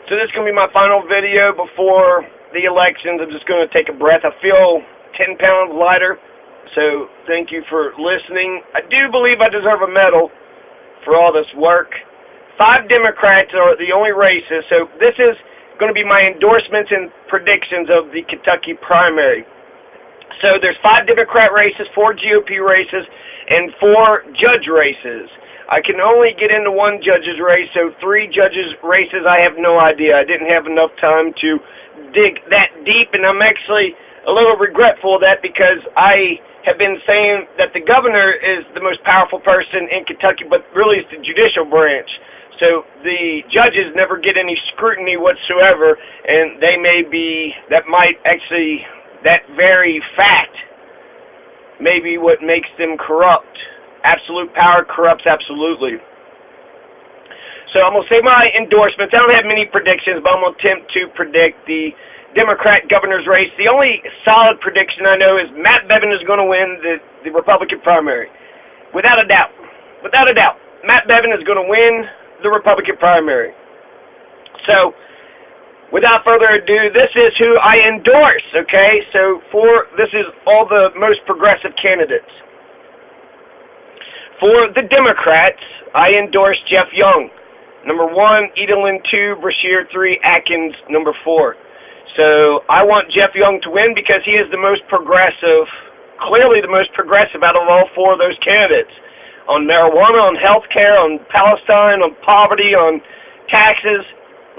So this is going to be my final video before the elections. I'm just going to take a breath. I feel 10 pounds lighter, so thank you for listening. I do believe I deserve a medal for all this work. 5 Democrats are the only races, so this is going to be my endorsements and predictions of the Kentucky primary. So there's 5 Democrat races, 4 GOP races, and 4 judge races. I can only get into 1 judge's race, so 3 judges' races, I have no idea. I didn't have enough time to dig that deep, and I'm actually a little regretful of that because I have been saying that the governor is the most powerful person in Kentucky, but really it's the judicial branch. So the judges never get any scrutiny whatsoever, and they may be, that very fact may be what makes them corrupt. Absolute power corrupts absolutely. So I'm going to say my endorsements. I don't have many predictions, but I'm going to attempt to predict the Democrat governor's race. The only solid prediction I know is Matt Bevin is going to win the Republican primary. Without a doubt. Without a doubt. Matt Bevin is going to win the Republican primary. So, without further ado, this is who I endorse, okay? So, this is all the most progressive candidates. For the Democrats, I endorse Jeff Young. Number 1, Edelin 2, Brashear 3, Atkins number 4. So I want Jeff Young to win because he is the most progressive, clearly the most progressive out of all 4 of those candidates. On marijuana, on health care, on Palestine, on poverty, on taxes,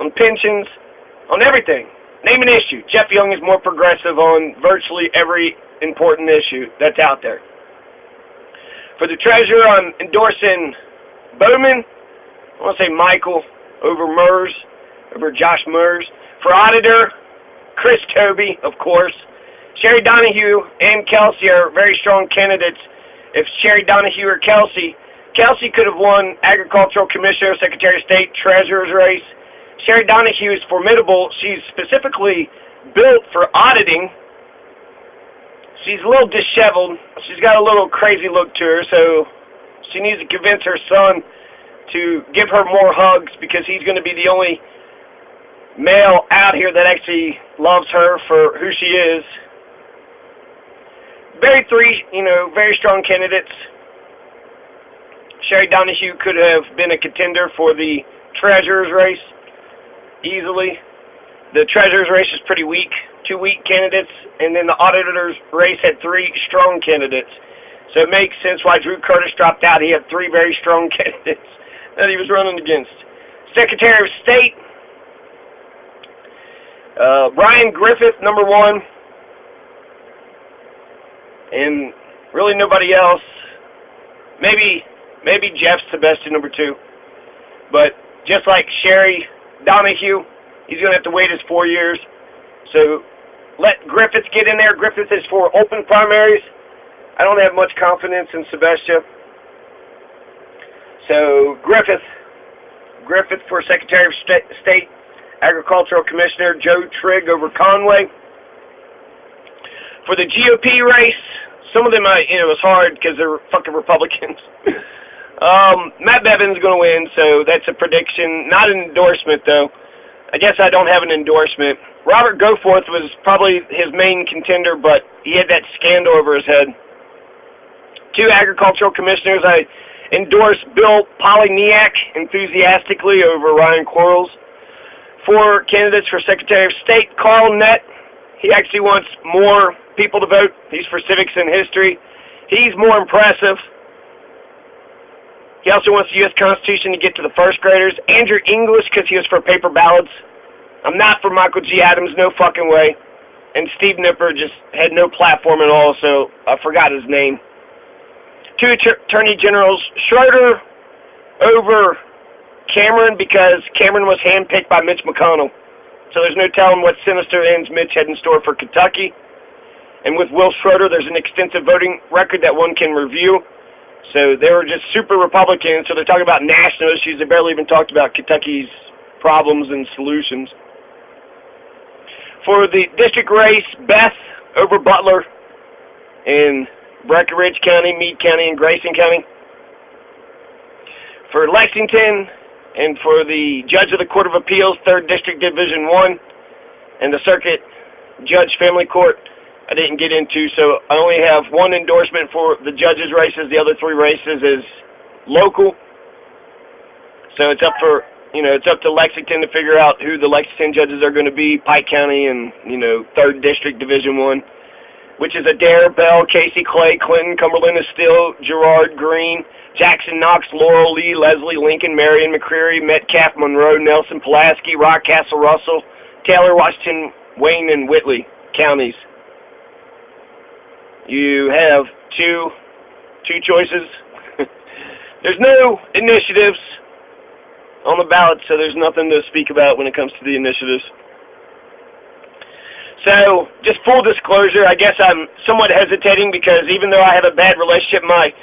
on pensions, on everything. Name an issue. Jeff Young is more progressive on virtually every important issue that's out there. For the treasurer, I'm endorsing Bowman. I want to say Michael over Josh Murs. For auditor, Chris Toby, of course. Sherry Donahue and Kelsey are very strong candidates. If Sherry Donahue or Kelsey could have won agricultural commissioner, secretary of state, treasurer's race. Sherry Donahue is formidable. She's specifically built for auditing. She's a little disheveled. She's got a little crazy look to her, so she needs to convince her son to give her more hugs because he's going to be the only male out here that actually loves her for who she is. Very strong candidates. Sherry Donahue could have been a contender for the treasurer's race easily. The treasurer's race is pretty weak. 2 weak candidates, and then the auditor's race had 3 strong candidates. So it makes sense why Drew Curtis dropped out. He had 3 very strong candidates that he was running against. Secretary of State, Brian Griffith, number 1. And really nobody else. Maybe Jeff Sebastian, number 2. But just like Sherry Donahue, he's going to have to wait his 4 years. So let Griffith get in there. Griffith is for open primaries. I don't have much confidence in Sebastian. So Griffith for Secretary of State, Agricultural Commissioner, Joe Trigg over Conway. For the GOP race, some of them, it was hard because they're fucking Republicans. Matt Bevin's going to win, so that's a prediction. Not an endorsement, though. I guess I don't have an endorsement. Robert Goforth was probably his main contender, but he had that scandal over his head. 2 agricultural commissioners, I endorse Bill Poliniak enthusiastically over Ryan Quarles. 4 candidates for Secretary of State, Carl Nett. He actually wants more people to vote. He's for civics and history. He's more impressive. He also wants the U.S. Constitution to get to the first graders. Andrew English, because he was for paper ballots. I'm not for Michael G. Adams, no fucking way. And Steve Nipper just had no platform at all, so I forgot his name. 2 attorney generals, Schroeder over Cameron, because Cameron was handpicked by Mitch McConnell. So there's no telling what sinister ends Mitch had in store for Kentucky. And with Will Schroeder, there's an extensive voting record that one can review. So they were just super Republicans, so they're talking about national issues. They barely even talked about Kentucky's problems and solutions. For the district race, Beth over Butler in Breckinridge County, Meade County, and Grayson County. For Lexington and for the Judge of the Court of Appeals, 3rd District Division 1, and the Circuit Judge Family Court, I didn't get into, so I only have one endorsement for the judges' races. The other 3 races is local. So it's up for, it's up to Lexington to figure out who the Lexington judges are going to be, Pike County and, 3rd District Division 1, which is Adair, Bell, Casey, Clay, Clinton, Cumberland, Estill, Girard, Green, Jackson, Knox, Laurel, Lee, Leslie, Lincoln, Marion, McCreary, Metcalf, Monroe, Nelson, Pulaski, Rockcastle, Russell, Taylor, Washington, Wayne, and Whitley counties. You have two choices. There's no initiatives on the ballot, so there's nothing to speak about when it comes to the initiatives. So, just full disclosure, I guess I'm somewhat hesitating because even though I have a bad relationship, my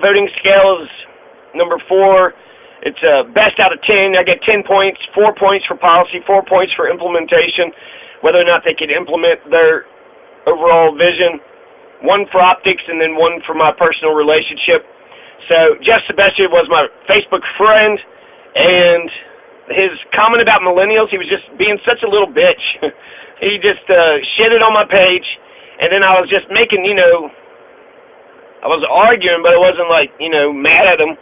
voting scale is number 4. It's best out of 10. I get 10 points, 4 points for policy, 4 points for implementation, whether or not they can implement their overall vision, 1 for optics, and then 1 for my personal relationship. So Jeff Sebastian was my Facebook friend, and his comment about millennials, he was just being such a little bitch. He just shitted on my page, and then I was just making, I was arguing, but it wasn't like, mad at him.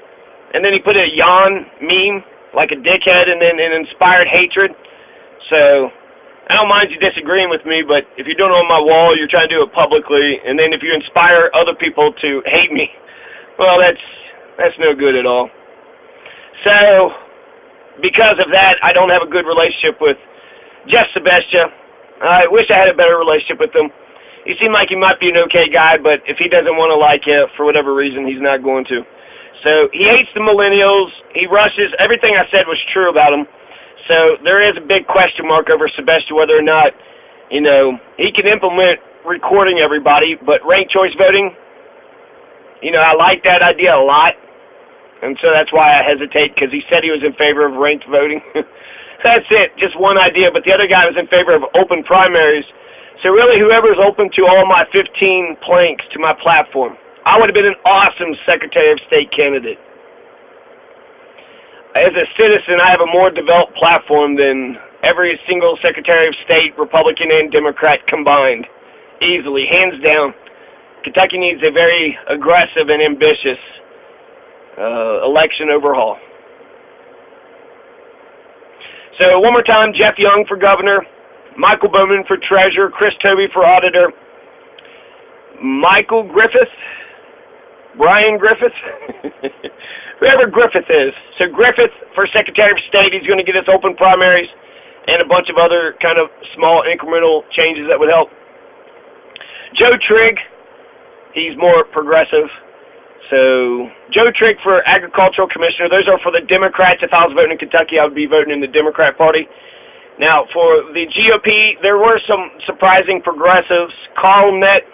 And then he put a yawn meme, like a dickhead, and then it inspired hatred. So I don't mind you disagreeing with me, but if you're doing it on my wall, you're trying to do it publicly, and then if you inspire other people to hate me, well, that's no good at all. So because of that, I don't have a good relationship with Jeff Sebastian. I wish I had a better relationship with him. He seemed like he might be an okay guy, but if he doesn't want to like you for whatever reason, he's not going to. So he hates the millennials. He rushes. Everything I said was true about him. So there is a big question mark over Sebastian whether or not, he can implement recording everybody, but ranked choice voting, I like that idea a lot. And so that's why I hesitate, because he said he was in favor of ranked voting. That's it, just one idea. But the other guy was in favor of open primaries. So really, whoever's open to all my 15 planks to my platform, I would have been an awesome Secretary of State candidate. As a citizen, I have a more developed platform than every single Secretary of State, Republican and Democrat combined. Easily, hands down. Kentucky needs a very aggressive and ambitious election overhaul. So one more time, Jeff Young for governor, Michael Bowman for treasurer, Chris Tobey for auditor, Michael Griffith, Brian Griffith, whoever Griffith is. So Griffith for Secretary of State, he's going to get us open primaries and a bunch of other kind of small incremental changes that would help. Joe Trigg, he's more progressive. So Joe Trigg for Agricultural Commissioner. Those are for the Democrats. If I was voting in Kentucky, I would be voting in the Democrat Party. Now, for the GOP, there were some surprising progressives. Carl Nett,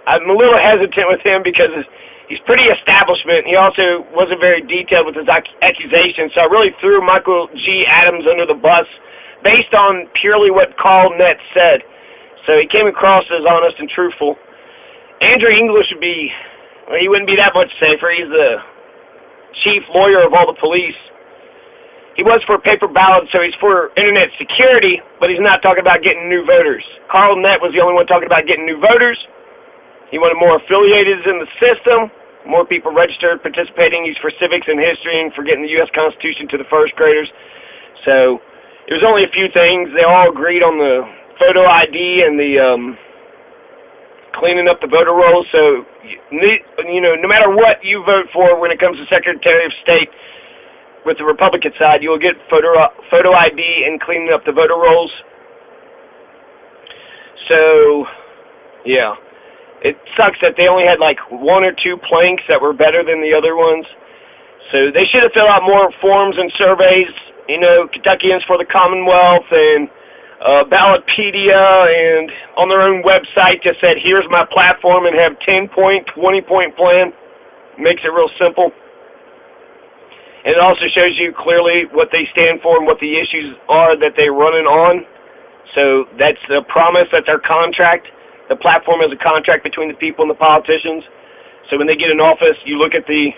I'm a little hesitant with him because he's pretty establishment. He also wasn't very detailed with his accusations, so I really threw Michael G. Adams under the bus based on purely what Carl Nett said. So he came across as honest and truthful. Andrew English would be... Well, he wouldn't be that much safer. He's the chief lawyer of all the police. He was for paper ballots, so he's for internet security, but he's not talking about getting new voters. Carl Nett was the only one talking about getting new voters. He wanted more affiliated in the system, more people registered, participating. He's for civics and history and for getting the U.S. Constitution to the first graders. So it was only a few things. They all agreed on the photo ID and the cleaning up the voter rolls. So, no matter what you vote for when it comes to Secretary of State, with the Republican side, you'll get photo ID and cleaning up the voter rolls. So, yeah. It sucks that they only had like 1 or 2 planks that were better than the other ones. So they should have filled out more forms and surveys. Kentuckians for the Commonwealth and Ballotpedia, and on their own website just said, here's my platform, and have 10-point, 20-point plan. Makes it real simple. And it also shows you clearly what they stand for and what the issues are that they're running on. So that's the promise, that's our contract. The platform is a contract between the people and the politicians. So when they get in office, you look at the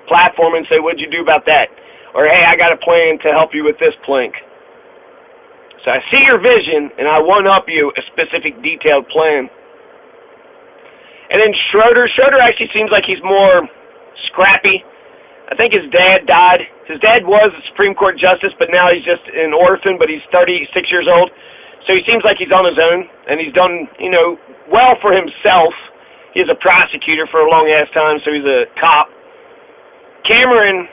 platform and say, what'd you do about that? or hey, I got a plan to help you with this plank. So I see your vision, and I one-up you a specific detailed plan. And then Schroeder actually seems like he's more scrappy. I think his dad died. His dad was a Supreme Court justice, but now he's just an orphan, but he's 36 years old. So he seems like he's on his own, and he's done, well for himself. He's a prosecutor for a long-ass time, so he's a cop. Cameron,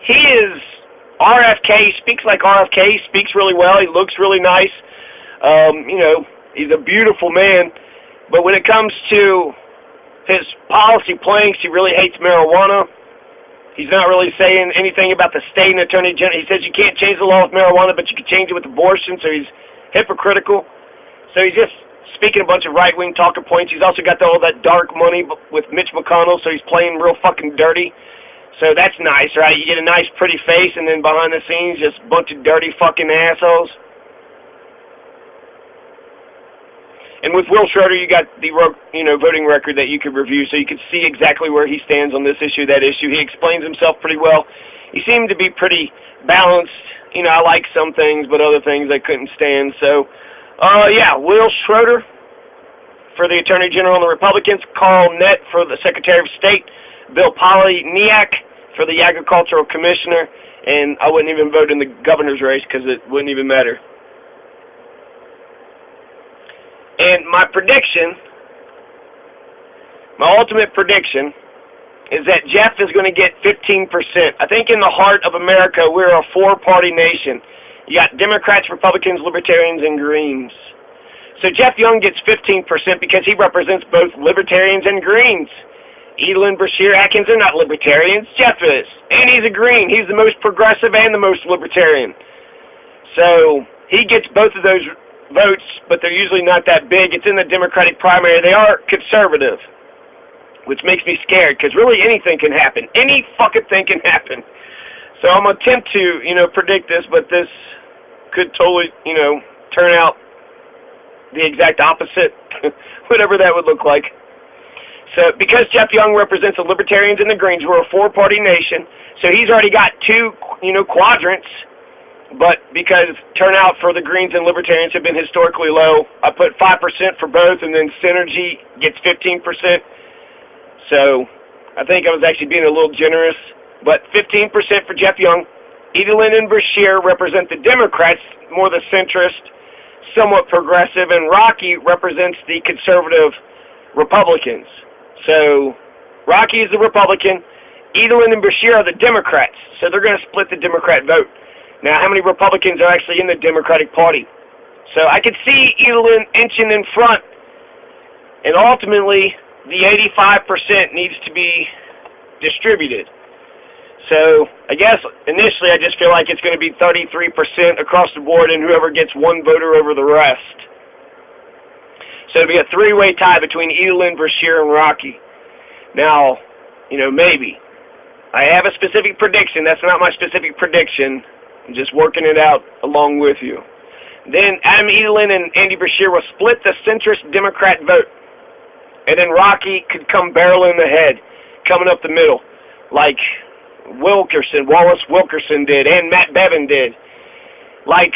he is RFK. He speaks like RFK. He speaks really well. He looks really nice. He's a beautiful man. But when it comes to his policy planks, he really hates marijuana. He's not really saying anything about the state and attorney general. He says you can't change the law with marijuana, but you can change it with abortion, so he's hypocritical. So he's just speaking a bunch of right-wing talking points. He's also got all that dark money with Mitch McConnell, so he's playing real fucking dirty. So that's nice, right? You get a nice, pretty face, and then behind the scenes, just a bunch of dirty fucking assholes. And with Will Schroeder, you got the voting record that you could review, so you could see exactly where he stands on this issue, that issue. He explains himself pretty well. He seemed to be pretty balanced. I like some things, but other things I couldn't stand. So, Will Schroeder for the Attorney General and the Republicans, Carl Nett for the Secretary of State, Bill Poliniak for the Agricultural Commissioner, and I wouldn't even vote in the governor's race because it wouldn't even matter. And my ultimate prediction, is that Jeff is going to get 15%. I think in the heart of America, we're a four-party nation. You got Democrats, Republicans, Libertarians, and Greens. So Jeff Young gets 15% because he represents both Libertarians and Greens. Edelin, Brashear, Atkins are not Libertarians. Jeff is. And he's a Green. He's the most progressive and the most Libertarian. So he gets both of those votes, but they're usually not that big. It's in the Democratic primary. They are conservative, which makes me scared because really anything can happen. Any fucking thing can happen. So I'm going to attempt to, predict this, but this could totally, turn out the exact opposite, whatever that would look like. So because Jeff Young represents the Libertarians and the Greens, we're a four-party nation, so he's already got two, quadrants. But because turnout for the Greens and Libertarians have been historically low, I put 5% for both, and then Synergy gets 15%. So I think I was actually being a little generous. But 15% for Jeff Young. Edelin and Brashear represent the Democrats, more the centrist, somewhat progressive, and Rocky represents the conservative Republicans. So Rocky is the Republican. Edelin and Brashear are the Democrats, so they're going to split the Democrat vote. Now, how many Republicans are actually in the Democratic Party? So I could see Edelin inching in front, and ultimately the 85% needs to be distributed. So I guess initially I just feel like it's going to be 33% across the board, and whoever gets one voter over the rest. So it'll be a three-way tie between Edelin, Brashear, and Rocky. Now, maybe. I have a specific prediction. That's not my specific prediction. I'm just working it out along with you. Then Adam Edelin and Andy Brashear will split the centrist Democrat vote. And then Rocky could come barreling ahead, coming up the middle, like Wallace Wilkerson did, and Matt Bevin did. Like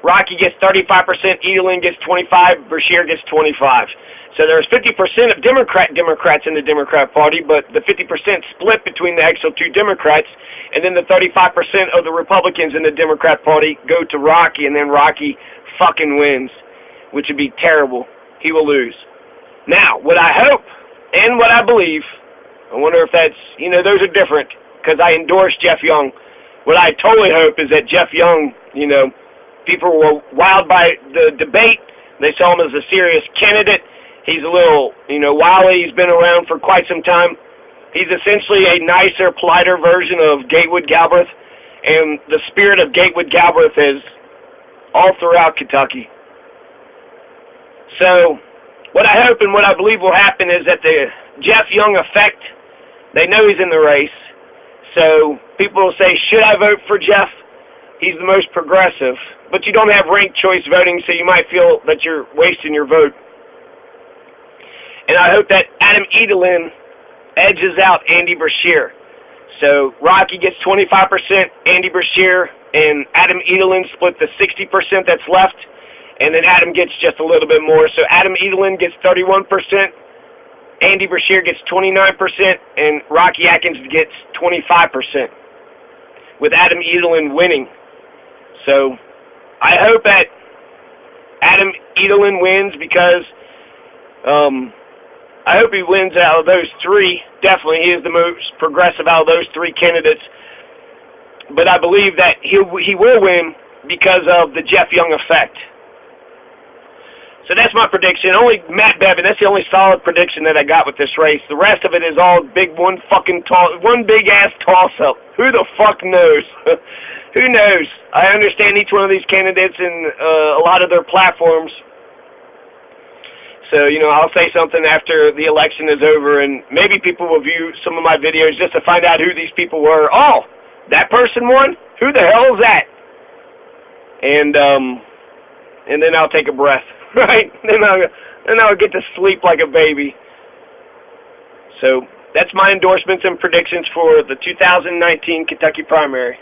Rocky gets 35%, Edelin gets 25%, Brashear gets 25%. So there's 50% of Democrats in the Democrat Party, but the 50% split between the actual two Democrats, and then the 35% of the Republicans in the Democrat Party go to Rocky, and then Rocky fucking wins, which would be terrible. He will lose. Now, what I hope and what I believe, I wonder if that's, those are different, because I endorse Jeff Young. What I totally hope is that Jeff Young, people were wowed by the debate. They saw him as a serious candidate. He's a little, wily. He's been around for quite some time. He's essentially a nicer, politer version of Gatewood Galbraith, and the spirit of Gatewood Galbraith is all throughout Kentucky. So what I hope and what I believe will happen is that the Jeff Young effect, they know he's in the race. So people will say, should I vote for Jeff? He's the most progressive. But you don't have ranked choice voting, so you might feel that you're wasting your vote. And I hope that Adam Edelin edges out Andy Brashear. So Rocky gets 25%, Andy Brashear and Adam Edelin split the 60% that's left, and then Adam gets just a little bit more. So Adam Edelin gets 31%, Andy Brashear gets 29%, and Rocky Atkins gets 25%, with Adam Edelin winning. So I hope that Adam Edelin wins, because I hope he wins out of those three. Definitely, he is the most progressive out of those three candidates. But I believe that he will win because of the Jeff Young effect. So that's my prediction. Only Matt Bevin, that's the only solid prediction that I got with this race. The rest of it is all one big ass toss-up. Who the fuck knows? Who knows? I understand each one of these candidates and a lot of their platforms. So, I'll say something after the election is over, and maybe people will view some of my videos just to find out who these people were. Oh, that person won? Who the hell is that? And then I'll take a breath, right? Then I'll get to sleep like a baby. So that's my endorsements and predictions for the 2019 Kentucky primary.